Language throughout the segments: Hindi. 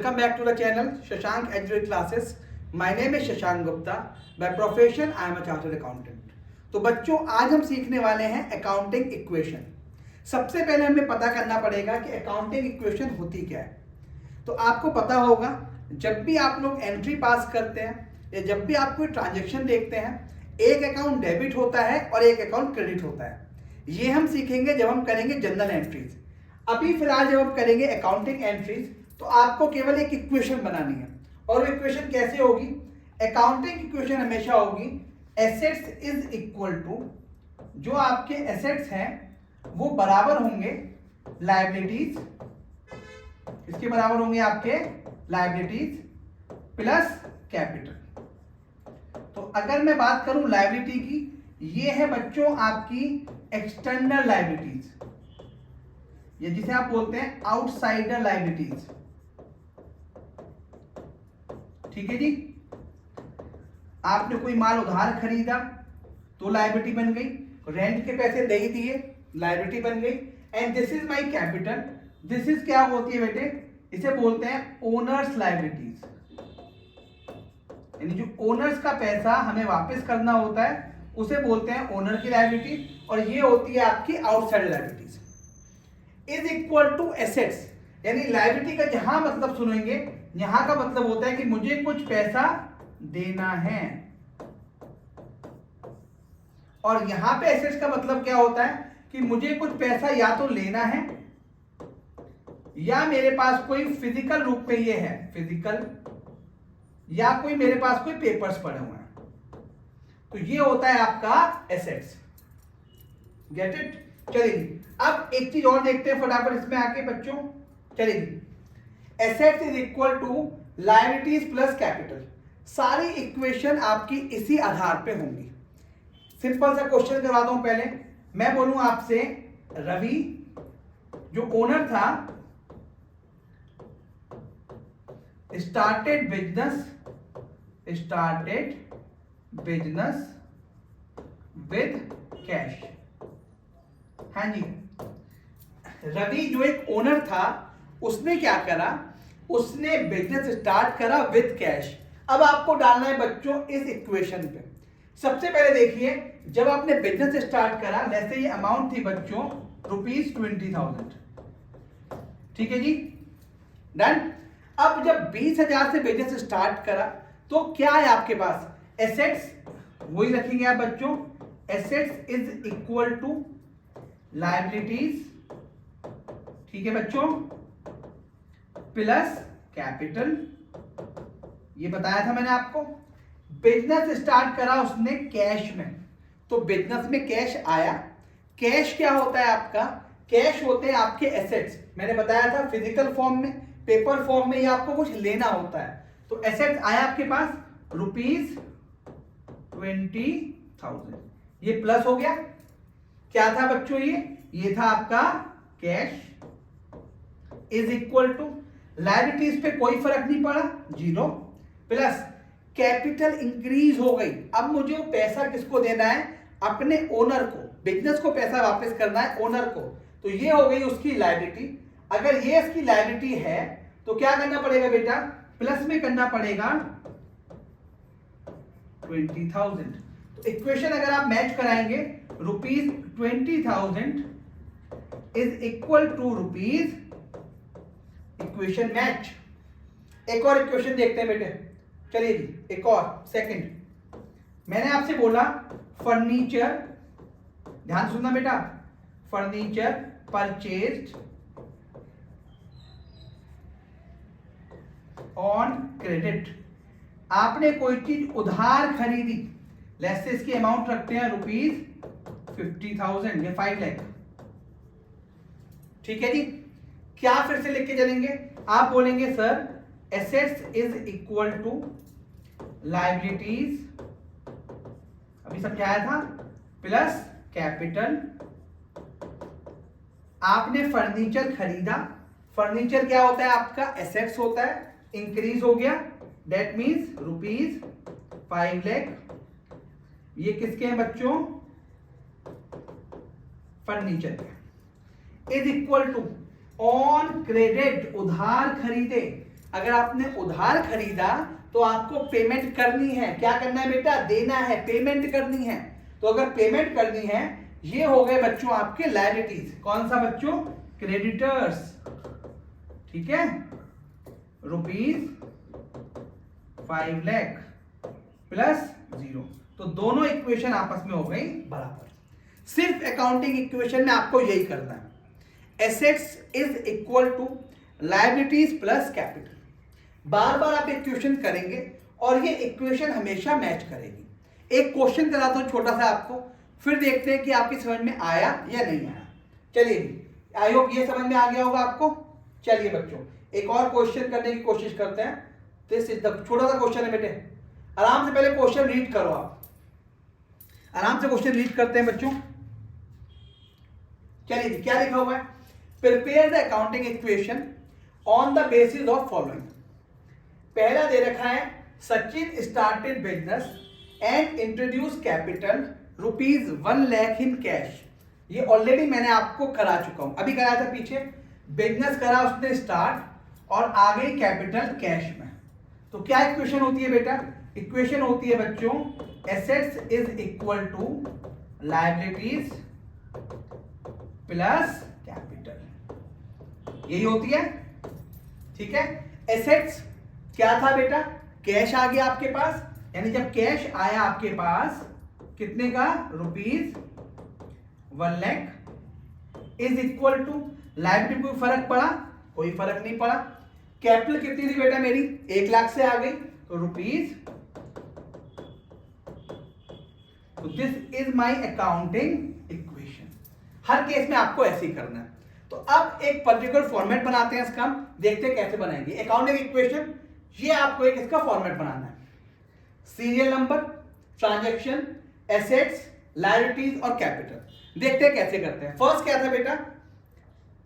Welcome back to the channel Shashank Education Classes. My name is Shashank Gupta. By profession I am a chartered accountant. तो बच्चों आज हम सीखने वाले हैं अकाउंटिंग इक्वेशन। सबसे पहले हमें पता करना पड़ेगा कि अकाउंटिंग इक्वेशन होती क्या है। तो आपको पता होगा जब भी आप लोग एंट्री पास करते हैं या जब भी आप कोई ट्रांजेक्शन देखते हैं, एक अकाउंट डेबिट होता है और एक अकाउंट क्रेडिट होता है। ये हम सीखेंगे जब हम करेंगे जनरल एंट्रीज। अभी फिलहाल जब हम करेंगे अकाउंटिंग एंट्रीज तो आपको केवल एक इक्वेशन बनानी है। और वो इक्वेशन कैसे होगी? अकाउंटिंग इक्वेशन हमेशा होगी एसेट्स इज इक्वल टू, जो आपके एसेट्स हैं वो बराबर होंगे लायबिलिटीज, इसके बराबर होंगे आपके लायबिलिटीज प्लस कैपिटल। तो अगर मैं बात करूं लायबिलिटी की, ये है बच्चों आपकी एक्सटर्नल लायबिलिटीज, ये जिसे आप बोलते हैं आउटसाइडर लायबिलिटीज। ठीक है जी, आपने कोई माल उधार खरीदा तो लायबिलिटी बन गई, रेंट के पैसे दे ही दिए लायबिलिटी बन गई। And this is my capital. This is क्या होती है बेटे? इसे बोलते हैं ओनर्स लायबिलिटीज, यानी जो ओनर्स का पैसा हमें वापस करना होता है उसे बोलते हैं ओनर की लायबिलिटी। और ये होती है आपकी outside liabilities. Is equal to assets, यानी लायबिलिटी का जहां मतलब सुनेंगे, यहां का मतलब होता है कि मुझे कुछ पैसा देना है, और यहां पे एसेट्स का मतलब क्या होता है कि मुझे कुछ पैसा या तो लेना है या मेरे पास कोई फिजिकल रूप में ये है फिजिकल, या कोई मेरे पास कोई पेपर्स पड़े हुए हैं। तो ये होता है आपका एसेट्स। Get it? चलिए अब एक चीज और देखते हैं फटाफट इसमें आके बच्चों। चलिए, assets is equal to liabilities plus capital. सारी इक्वेशन आपकी इसी आधार पे होंगी। सिंपल सा क्वेश्चन करवाता हूं पहले। मैं बोलूं आपसे, रवि जो ओनर था स्टार्टेड बिजनेस विद कैश। हाँ जी, रवि जो एक ओनर था उसने क्या करा, उसने बिजनेस स्टार्ट करा विद कैश। अब आपको डालना है बच्चों इस इक्वेशन पे। सबसे पहले देखिए, जब आपने बिजनेस स्टार्ट करा, जैसे ये अमाउंट थी बच्चों ₹20,000। ठीक है जी, डन। अब जब 20,000 से बिजनेस स्टार्ट करा तो क्या है आपके पास? एसेट्स, वही रखेंगे आप बच्चों। Assets is equal to liabilities, ठीक है बच्चों, प्लस कैपिटल। ये बताया था मैंने आपको। बिजनेस स्टार्ट करा उसने कैश में, तो बिजनेस में कैश आया। कैश क्या होता है आपका? कैश होते हैं आपके एसेट्स। मैंने बताया था फिजिकल फॉर्म में, पेपर फॉर्म में, या आपको कुछ लेना होता है। तो एसेट्स आया आपके पास ₹20,000, ये प्लस हो गया। क्या था बच्चों? ये था आपका cash is equal to liabilities पे कोई फर्क नहीं पड़ा, 0, प्लस कैपिटल इंक्रीज हो गई। अब मुझे पैसा किसको देना है? अपने ओनर को। बिजनेस को पैसा वापस करना है ओनर को, तो ये हो गई उसकी लायबिलिटी। अगर ये इसकी लायबिलिटी है तो क्या करना पड़ेगा बेटा? प्लस में करना पड़ेगा 20,000। तो इक्वेशन अगर आप मैच कराएंगे, ₹20,000 is equal to rupees, equation match. एक और इक्वेशन देखते हैं बेटे। चलिए जी, एक और सेकंड। मैंने आपसे बोला फर्नीचर, ध्यान सुनना बेटा, फर्नीचर परचेज्ड ऑन क्रेडिट। आपने कोई चीज उधार खरीदी, लेट्स से इसकी अमाउंट रखते हैं ₹50,000 या 5 लाख। ठीक है जी, क्या फिर से लिख के चलेंगे? आप बोलेंगे sir assets is equal to liabilities, अभी समझाया था, प्लस कैपिटल। आपने फर्नीचर खरीदा, फर्नीचर क्या होता है आपका? एसेट्स होता है, इंक्रीज हो गया, दैट मीन्स ₹5 लाख। ये किसके हैं बच्चों? फर्नीचर के। Is equal to on credit, उधार खरीदे। अगर आपने उधार खरीदा तो आपको पेमेंट करनी है। क्या करना है बेटा? देना है, पेमेंट करनी है। तो अगर पेमेंट करनी है, ये हो गए बच्चों आपके लायबिलिटीज। कौन सा बच्चों? क्रेडिटर्स। ठीक है, ₹5 लाख प्लस 0। तो दोनों इक्वेशन आपस में हो गई बराबर। सिर्फ अकाउंटिंग इक्वेशन में आपको यही करना है। Assets is equal to liabilities plus capital. बार बार आप इक्वेशन करेंगे और ये इक्वेशन हमेशा मैच करेगी। एक क्वेश्चन कराता हूं छोटा सा आपको, फिर देखते हैं कि आपकी समझ में आया या नहीं आया। चलिए, आई होप ये समझ में आ गया होगा आपको। चलिए बच्चों, एक और क्वेश्चन करने की कोशिश करते हैं। दिस इज द छोटा सा क्वेश्चन है बेटे, आराम से पहले क्वेश्चन रीड करो। आप आराम से क्वेश्चन रीड करते हैं बच्चों। चलिए, क्या लिखा हुआ है? Prepare the accounting equation on the basis of following. पहला दे रखा है, Sachin started business and introduce capital ₹1 lakh in cash. ये ऑलरेडी मैंने आपको करा चुका हूं, अभी कराया था पीछे। बिजनेस करा उसने स्टार्ट और आ गई कैपिटल कैश में। तो क्या इक्वेशन होती है बेटा? इक्वेशन होती है बच्चों, assets is equal to liabilities plus capital. यही होती है। ठीक है, एसेट्स क्या था बेटा? कैश आ गया आपके पास, यानी जब कैश आया आपके पास कितने का? ₹1 lakh is equal to liability. कोई फर्क पड़ा? कोई फर्क नहीं पड़ा। कैपिटल कितनी थी बेटा मेरी? 1 लाख से आ गई, तो रुपीज। तो this is my accounting equation. Her case में आपको ऐसे ही करना है। तो अब एक पर्टिकुलर फॉर्मेट बनाते हैं इसका, हम देखते हैं कैसे बनाएंगे अकाउंटिंग इक्वेशन। ये आपको एक इसका फॉर्मेट बनाना है। Serial number, transaction, assets, liabilities और कैपिटल। देखते हैं कैसे करते हैं। फर्स्ट क्या था बेटा?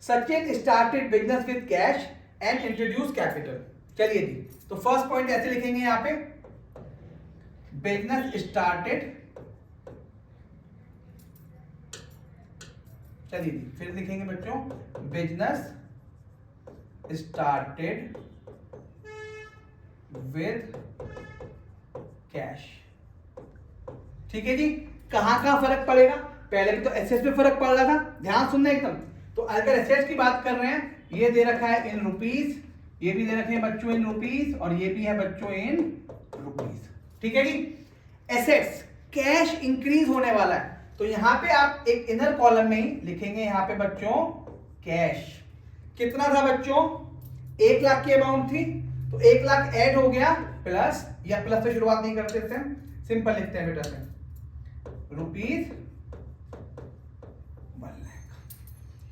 Sachin started business with cash and introduce capital. चलिए जी, तो फर्स्ट पॉइंट ऐसे लिखेंगे यहां पे, बिजनेस स्टार्टेड। चलिए जी, फिर लिखेंगे बच्चों, बिजनेस स्टार्टेड विद कैश। ठीक है जी, कहां कहां फर्क पड़ेगा? पहले भी तो एसेट्स में फर्क पड़ रहा था, ध्यान सुनना एकदम। तो अगर एसेट्स की बात कर रहे हैं, ये दे रखा है इन रुपीज, ये भी दे रखे हैं बच्चों इन रुपीज, और ये भी है बच्चों इन रुपीज। ठीक है जी। एसेट्स, कैश इंक्रीज होने वाला है, तो यहां पे आप एक इनर कॉलम में ही लिखेंगे यहां पे बच्चों कैश। कितना था बच्चों? 1 लाख की अमाउंट थी, तो 1 लाख ऐड हो गया प्लस, या प्लस से शुरुआत नहीं करते थे, सिंपल लिखते हैं बेटा से, ₹1 लाख।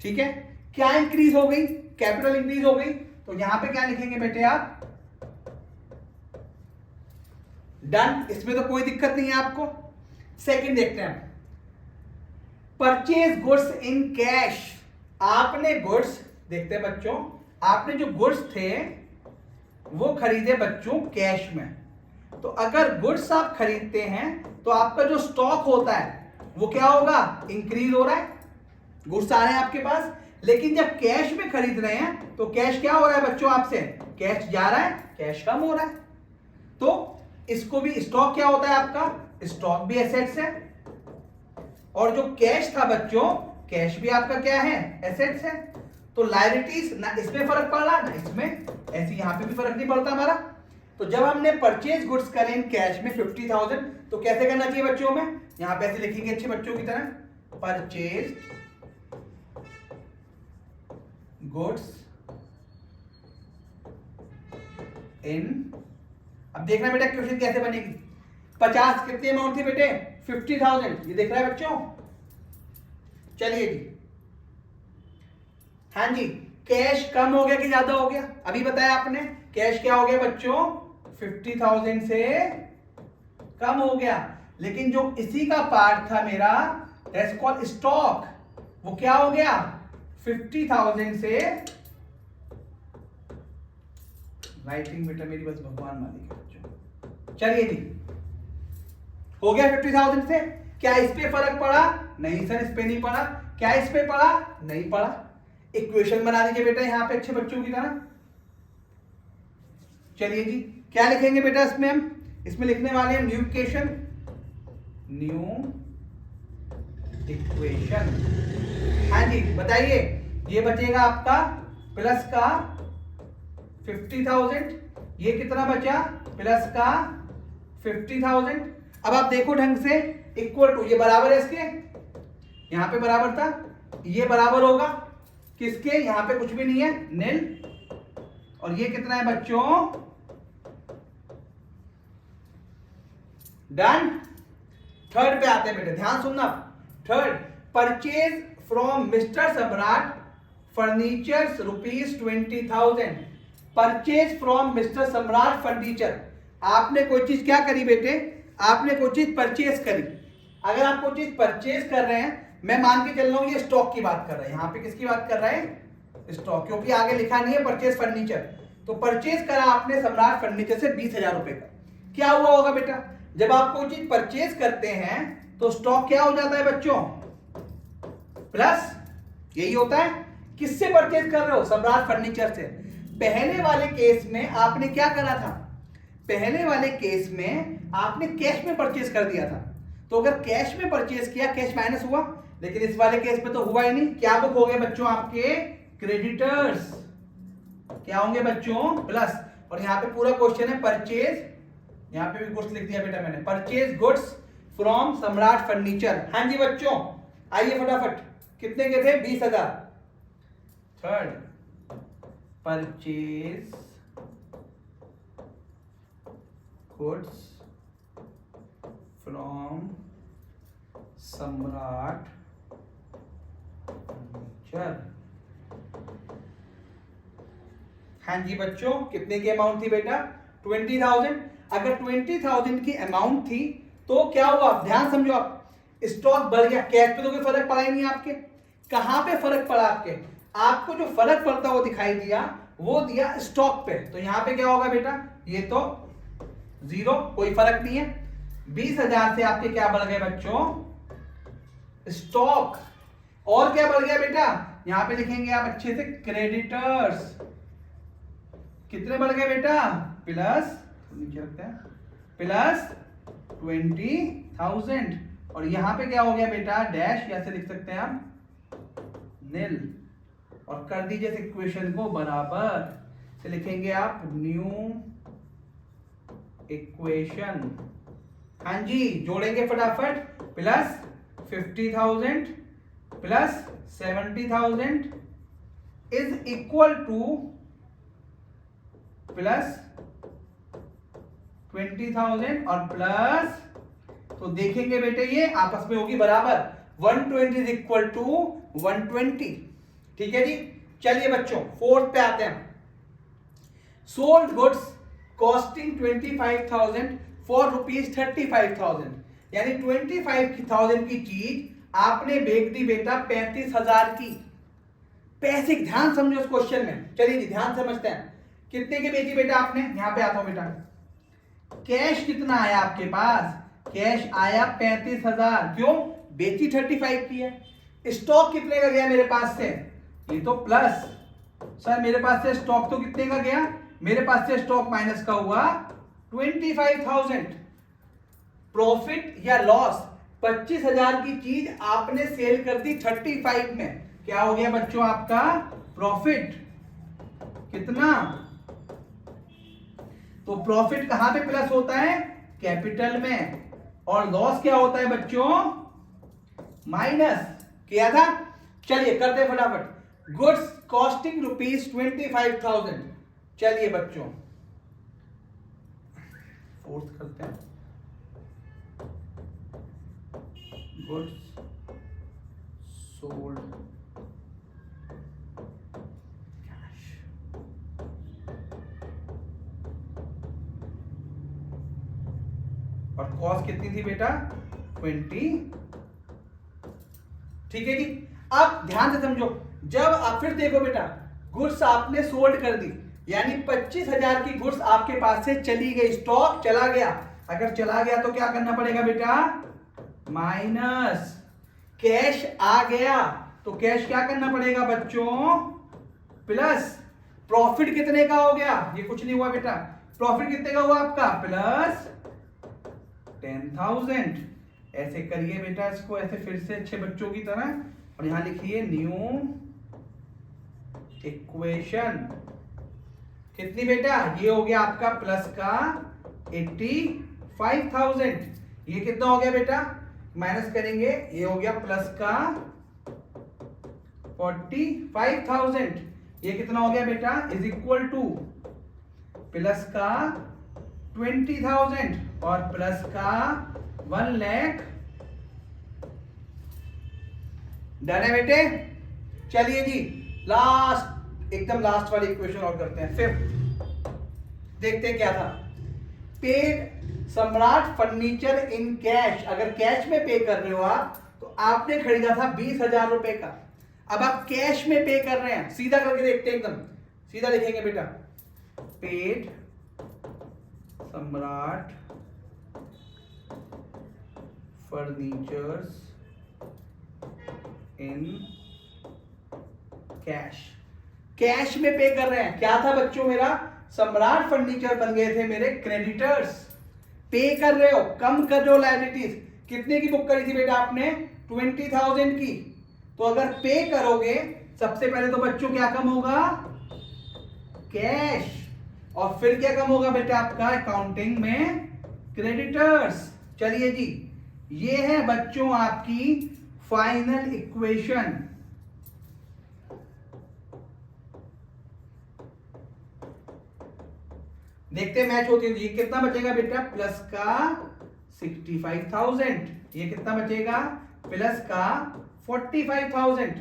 ठीक है, क्या इंक्रीज हो गई? कैपिटल इंक्रीज हो गई, तो यहां पे क्या लिखेंगे बेटे आप? डन। इसमें तो कोई दिक्कत नहीं है आपको। सेकंड देखते हैं, परचेज गुड्स इन कैश। आपने गुड्स, देखते हैं बच्चों, आपने जो गुड्स थे वो खरीदे बच्चों कैश में। तो अगर गुड्स आप खरीदते हैं तो आपका जो स्टॉक होता है वो क्या होगा? इंक्रीज हो रहा है। गुड्स आ रहे हैं आपके पास, लेकिन जब कैश में खरीद रहे हैं तो कैश क्या हो रहा है बच्चों आपसे? कैश जा रहा है, कैश कम हो रहा है। तो इसको भी, स्टॉक क्या होता है आपका? स्टॉक भी एसेट्स है, और जो कैश था बच्चों, कैश भी आपका क्या है? एसेट्स है। तो लायबिलिटीज, ना इसमें फर्क पड़ रहा ना इसमें, ऐसे यहां पे भी फर्क नहीं पड़ता हमारा। तो जब हमने परचेज गुड्स करे इन कैश में 50,000, तो कैसे करना चाहिए बच्चों में? यहां पे ऐसे लिखेंगे अच्छे बच्चों की तरह, परचेज गुड्स इन। अब देखना बेटा क्वेश्चन कैसे बनेगी। 50 कितनी अमाउंट थी बेटे? 50,000। ये देख रहा है बच्चों? चलिए जी, हाँ जी, कैश कम हो गया कि ज्यादा हो गया? अभी बताया आपने, कैश क्या हो गया बच्चों? 50,000 से कम हो गया। लेकिन जो इसी का पार्ट था मेरा, दैट्स कॉल्ड स्टॉक, वो क्या हो गया? 50,000 से, राइटिंग बेटा मेरी बस भगवान मालिक है बच्चों। चलिए जी, हो गया 50,000 से। क्या इस पे फर्क पड़ा? नहीं सर, इस पे नहीं पड़ा। क्या इस पे पड़ा? नहीं पड़ा। इक्वेशन बना दीजिए बेटा यहां पे अच्छे बच्चों की तरह। चलिए जी, क्या लिखेंगे बेटा इसमें हम? इसमें लिखने वाले हैं न्यू इक्वेशन, न्यू इक्वेशन। हाँ जी बताइए, ये बचेगा आपका प्लस का 50,000, ये कितना बचा? प्लस का 50,000। अब आप देखो ढंग से, इक्वल टू, ये बराबर है इसके, यहां पे बराबर था, ये बराबर होगा किसके? यहां पे कुछ भी नहीं है, निल। और ये कितना है बच्चों? डन। थर्ड पे आते हैं बेटे, ध्यान सुनना। थर्ड, परचेज फ्रॉम मिस्टर सम्राट फर्नीचर ₹20,000। परचेज फ्रॉम मिस्टर सम्राट फर्नीचर। आपने कोई चीज क्या करी बेटे? आपने कोई चीज परचेज करी। अगर आप कोई चीज परचेज कर रहे हैं, मैं मान के चल रहा हूं ये स्टॉक की बात कर रहे हैं, यहां पे किसकी बात कर रहे हैं? स्टॉक, क्योंकि आगे लिखा नहीं है परचेज फर्नीचर। तो परचेज करा आपने सम्राट फर्नीचर से 20,000 रुपए का। क्या हुआ होगा बेटा? जब आप कोई चीज परचेज करते हैं तो स्टॉक क्या हो जाता है बच्चों? प्लस। यही होता है। किससे परचेज कर रहे हो? सम्राट फर्नीचर से। पहले वाले केस में आपने क्या करा था? पहले वाले केस में आपने कैश में परचेज कर दिया था। तो अगर कैश में परचेज किया, कैश माइनस हुआ, लेकिन इस वाले केस में तो हुआ ही नहीं। क्या बुक हो गए बच्चों आपके? क्रेडिटर्स। क्या होंगे बच्चों? प्लस। और यहां पे पूरा क्वेश्चन है परचेज, यहां पे भी कुछ लिख दिया बेटा मैंने, परचेज गुड्स फ्रॉम सम्राट फर्नीचर। हाँ जी बच्चों, आइए फटाफट, कितने के थे? 20,000। थर्ड, परचेज गुड्स फ्रॉम सम्राट फर्नीचर। हाँ जी बच्चों, कितने की अमाउंट थी बेटा? 20,000। अगर 20,000 की अमाउंट थी तो क्या हुआ? ध्यान समझो आप, स्टॉक बढ़ गया, कैश पे तो कोई फर्क पड़ा ही नहीं आपके। कहां पे फर्क पड़ा आपके? आपको जो फर्क पड़ता वो दिखाई दिया, वो दिया स्टॉक पे। तो यहां पे क्या होगा बेटा? ये तो जीरो, कोई फर्क नहीं है। 20,000 से आपके क्या बढ़ गए बच्चों? स्टॉक। और क्या बढ़ गया बेटा? यहां पे लिखेंगे आप अच्छे से, क्रेडिटर्स। कितने बढ़ गए बेटा? प्लस, नीचे रखते हैं, प्लस 20,000। और यहां पे क्या हो गया बेटा? डैश, या से लिख सकते हैं आप नील। और कर दीजिए इस इक्वेशन को बराबर से, लिखेंगे आप न्यू इक्वेशन। हाँ जी, जोड़ेंगे फटाफट। Plus 50,000 plus 70,000 is equal two plus 20,000 और प्लस, तो देखेंगे बेटे ये आपस में होगी बराबर। 120 इज इक्वल टू 120। ठीक है जी। चलिए बच्चों, फोर्थ पे आते हैं। Sold goods costing 25,000 for ₹35,000। यानी 25,000 की चीज आपने बेच दी बेटा 35,000 की। पैसे, ध्यान समझो इस क्वेश्चन में। चलिए जी, ध्यान समझते हैं। कितने की बेची बेटा आपने? यहां पे आता हूं बेटा, कैश कितना आया आपके पास? कैश आया 35,000। क्यों? बेची 35 की है। स्टॉक कितने का गया मेरे पास से? ये तो प्लस। सर मेरे पास से स्टॉक तो कितने का गया? मेरे पास से स्टॉक माइनस का हुआ 25,000। प्रॉफिट या लॉस? 25,000 की चीज आपने सेल कर दी 35 में। क्या हो गया बच्चों आपका? प्रॉफिट। कितना? तो प्रॉफिट कहां पे प्लस होता है? कैपिटल में। और लॉस क्या होता है बच्चों? माइनस। किया था? चलिए करते हैं फटाफट। Goods costing ₹25,000। चलिए बच्चों, फोर्थ करते हैं। Goods sold cash. और कॉस्ट कितनी थी बेटा? 20। ठीक है जी। अब ध्यान से समझो, जब आप फिर देखो बेटा, गुड्स आपने सोल्ड कर दी, यानी 25,000 की गुड्स आपके पास से चली गई, स्टॉक चला गया। अगर चला गया तो क्या करना पड़ेगा बेटा? माइनस। कैश आ गया तो कैश क्या करना पड़ेगा बच्चों? प्लस। प्रॉफिट कितने का हो गया? ये कुछ नहीं हुआ बेटा, प्रॉफिट कितने का हुआ आपका प्लस 10,000। ऐसे करिए बेटा इसको ऐसे फिर से अच्छे बच्चों की तरह, और यहां लिखिए न्यू इक्वेशन। कितनी बेटा, ये हो गया आपका प्लस का 85,000। ये कितना हो गया बेटा, माइनस करेंगे, ये हो गया प्लस का 45,000। ये कितना हो गया बेटा, इज इक्वल टू प्लस का 20,000 और प्लस का 1 लाख। डन है बेटे। चलिए जी लास्ट, एकदम लास्ट वाली इक्वेशन और करते हैं। फिर देखते हैं क्या था। पेड सम्राट फर्नीचर इन कैश, अगर कैश में पे कर रहे हो आप, तो आपने खरीदा था 20,000 रुपए का, अब आप कैश में पे कर रहे हैं। सीधा करके देखते हैं, एकदम सीधा लिखेंगे बेटा, पेड सम्राट फर्नीचर्स इन कैश, कैश में पे कर रहे हैं। क्या था बच्चों, मेरा सम्राट फर्नीचर बन गए थे मेरे क्रेडिटर्स। पे कर रहे हो, कम कर रहे हो लायबिलिटीज। कितने की बुक करी थी बेटा आपने, 20,000 की। तो अगर पे करोगे, सबसे पहले तो बच्चों क्या कम होगा, कैश, और फिर क्या कम होगा बेटा आपका अकाउंटिंग में, क्रेडिटर्स। चलिए जी, ये है बच्चों आपकी फाइनल इक्वेशन। देखते हैं मैच होती है। ये कितना बचेगा बेटा, प्लस का 65,000। ये कितना बचेगा, प्लस का 45,000।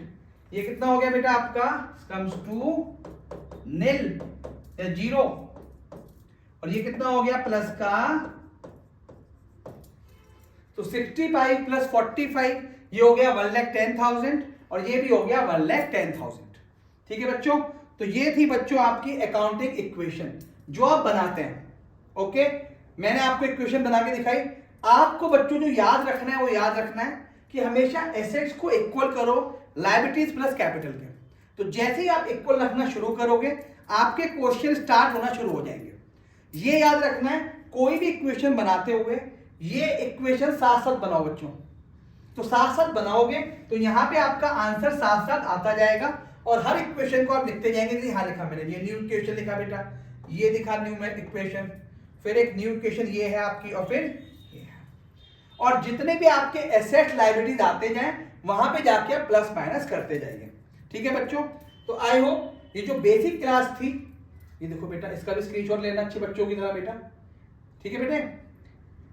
ये कितना हो गया बेटा आपका, कम्स टू नील या जीरो। और ये कितना हो गया, प्लस का, तो 65 प्लस 45, ये हो गया 1,10,000 और ये भी हो गया 1,10,000। ठीक है बच्चों, तो ये थी बच्चों आपकी अकाउंटिंग इक्वेशन जो आप बनाते हैं। ओके, मैंने आपको इक्वेशन बना के दिखाई। आपको बच्चों जो याद रखना है वो याद रखना है कि हमेशा एसेट्स को इक्वल करो लायबिलिटीज प्लस कैपिटल के। तो जैसे ही आप इक्वल रखना शुरू करोगे, आपके क्वेश्चन स्टार्ट होना शुरू हो जाएंगे। ये याद रखना है, कोई भी इक्वेशन बनाते हुए ये इक्वेशन साथ साथ बनाओ बच्चों। तो साथ साथ बनाओगे तो यहां पे आपका आंसर साथ साथ आता जाएगा, और हर इक्वेशन को आप लिखते जाएंगे। यहां लिखा मैंने, ये न्यू इक्वेशन लिखा बेटा, ये दिखा न्यू इक्वेशन, फिर एक न्यू इक्वेशन ये है आपकी, और फिर ये है। और जितने भी आपके एसेट लायबिलिटीज आते जाएं, वहां पे जाके आप प्लस माइनस करते जाएंगे। ठीक है बच्चों, तो आई होप ये जो बेसिक क्लास थी, ये देखो बेटा, इसका भी स्क्रीनशॉट लेना अच्छे बच्चों की तरह बेटा। ठीक है बेटे,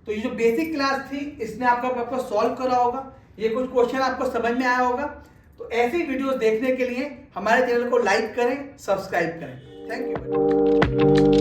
तो ये जो बेसिक क्लास थी इसने आपका सॉल्व करा होगा, ये कुछ क्वेश्चन आपको समझ में आया होगा। तो ऐसी वीडियोस देखने के लिए हमारे चैनल को लाइक करें, सब्सक्राइब करें। Thank you.